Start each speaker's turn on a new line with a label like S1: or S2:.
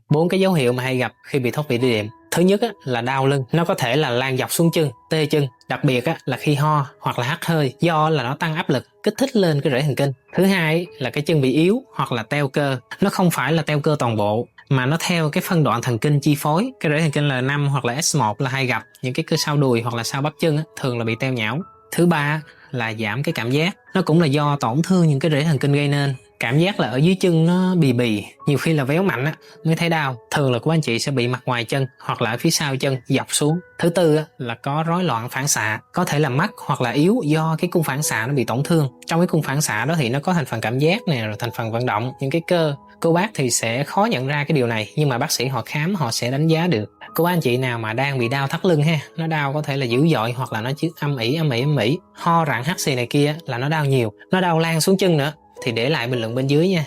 S1: 4 cái dấu hiệu mà hay gặp khi bị thoát vị đĩa đệm. Thứ nhất là đau lưng, nó có thể là lan dọc xuống chân, tê chân, đặc biệt là khi ho hoặc là hắt hơi, do là nó tăng áp lực, kích thích lên cái rễ thần kinh. Thứ hai là cái chân bị yếu hoặc là teo cơ, nó không phải là teo cơ toàn bộ mà nó theo cái phân đoạn thần kinh chi phối. Cái rễ thần kinh L5 hoặc là S1 là hay gặp những cái cơ sau đùi hoặc là sau bắp chân thường là bị teo nhão. Thứ ba là giảm cái cảm giác, nó cũng là do tổn thương những cái rễ thần kinh gây nên. Cảm giác là ở dưới chân nó bì bì, nhiều khi là véo mạnh mới thấy đau. Thường là của anh chị sẽ bị mặt ngoài chân hoặc là ở phía sau chân dọc xuống. Thứ tư là có rối loạn phản xạ, có thể là mắc hoặc là yếu do cái cung phản xạ nó bị tổn thương. Trong cái cung phản xạ đó thì nó có thành phần cảm giác nè, rồi thành phần vận động, những cái cơ. Cô bác thì sẽ khó nhận ra cái điều này, nhưng mà bác sĩ họ khám họ sẽ đánh giá được. Cô bác anh chị nào mà đang bị đau thắt lưng ha, nó đau có thể là dữ dội hoặc là nó chứ âm ỉ, ho rặn hắt xì này kia là nó đau nhiều, nó đau lan xuống chân nữa, thì để lại bình luận bên dưới nha.